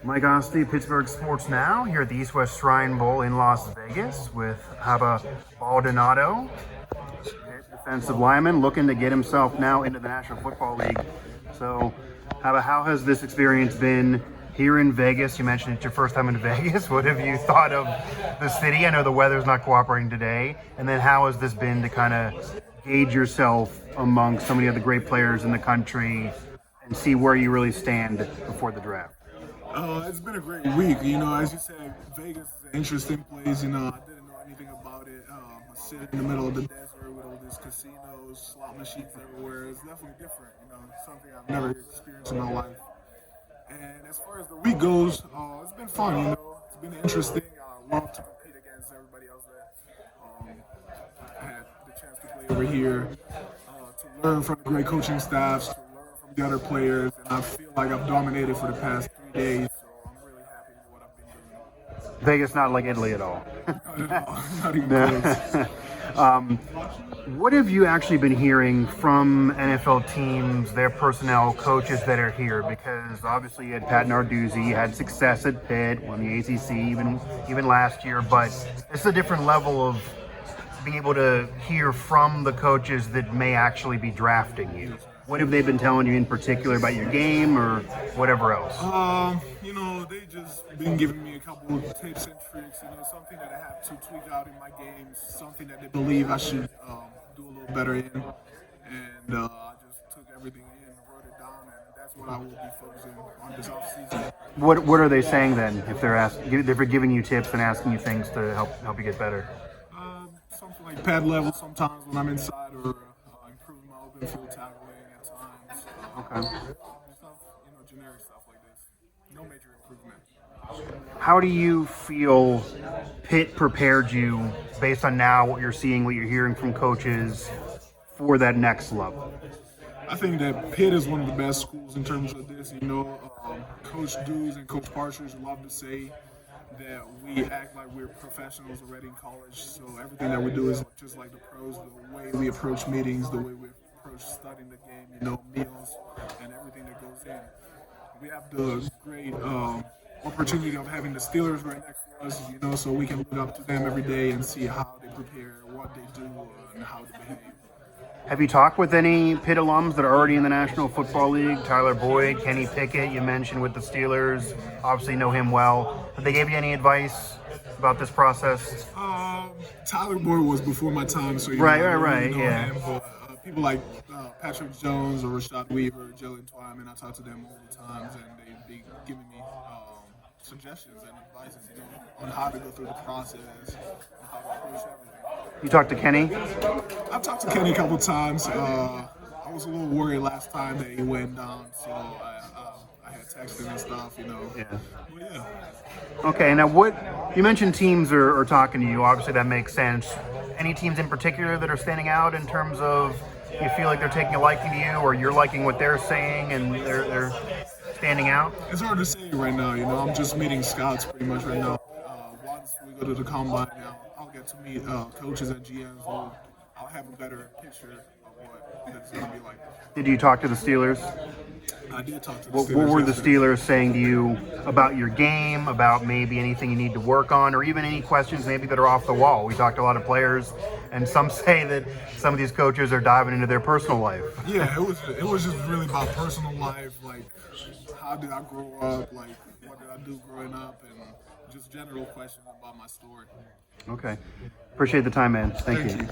Mike Asti, Pittsburgh Sports Now, here at the East West Shrine Bowl in Las Vegas with Haba Baldonado, defensive lineman, looking to get himself now into the National Football League. So, Haba, how has this experience been here in Vegas? You mentioned it's your first time in Vegas. What have you thought of the city? I know the weather's not cooperating today. And then how has this been to kind of gauge yourself among so many of the great players in the country and see where you really stand before the draft? It's been a great week. As you said, Vegas is an interesting place. I didn't know anything about it. I sit in the middle of the desert with all these casinos, slot machines everywhere. It's definitely different. It's something I've never experienced in my life. And as far as the week goes, it's been fun. It's been interesting. I love to compete against everybody else that I had the chance to play over here, to learn from the great coaching staffs, to learn from the other players, and I feel like I've dominated for the past 3 days, so I'm really happy with what I've been doing. Vegas not like Italy at all. Not at all. Not even close. What have you actually been hearing from NFL teams, their personnel, coaches that are here? Because obviously you had Pat Narduzzi, you had success at Pitt, won the ACC even last year, but it's a different level of being able to hear from the coaches that may actually be drafting you. What have they been telling you in particular about your game or whatever else? They just been giving me a couple of tips and tricks, something that I have to tweak out in my games, something that they believe I should do a little better in. And I just took everything in and wrote it down, and that's what I will be focusing on this offseason. What are they saying then if they're giving you tips and asking you things to help you get better? Something like pad level sometimes when I'm inside, or improving my open field tackling at times. Okay. Stuff, generic stuff like this. No major improvement. How do you feel Pitt prepared you based on now what you're seeing, what you're hearing from coaches for that next level? I think that Pitt is one of the best schools in terms of this. Coach Dews and Coach Partridge love to say that we act like we're professionals already in college. So everything that we do is just like the pros, the way we approach meetings, the way we approach studying the game, meals and everything that goes in. We have the great opportunity of having the Steelers right next to us, so we can look up to them every day and see how they prepare, what they do, and how they behave. Have you talked with any Pitt alums that are already in the National Football League? Tyler Boyd, Kenny Pickett, you mentioned with the Steelers. Obviously know him well. Have they gave you any advice about this process? Tyler Boyd was before my time, so Right, yeah. Him, but people like Patrick Jones or Rashad Weaver, Jalen Twyman, I talk to them all the times, and they be giving me suggestions and advices, on how to go through the process, and how to approach everything. You talked to Kenny? I've talked to Kenny a couple times. I was a little worried last time that he went down, so I had texted him and stuff, Yeah. But yeah. Okay, now what you mentioned teams are talking to you. Obviously, that makes sense. Any teams in particular that are standing out in terms of you feel like they're taking a liking to you, or you're liking what they're saying and they're standing out? It's hard to say right now. I'm just meeting scouts pretty much right now. Once we go to the combine, I'll get to meet coaches and GMs. I'll have a better picture of what it's going to be like. Did you talk to the Steelers? I did talk to the What Steelers. were the Steelers saying to you about your game, about maybe anything you need to work on, or even any questions maybe that are off the wall? We talked to a lot of players, and some say that some of these coaches are diving into their personal life. Yeah, it was just really about personal life, like how did I grow up, like what did I do growing up, and just general questions about my story. Okay. Appreciate the time, man. Thank you. You.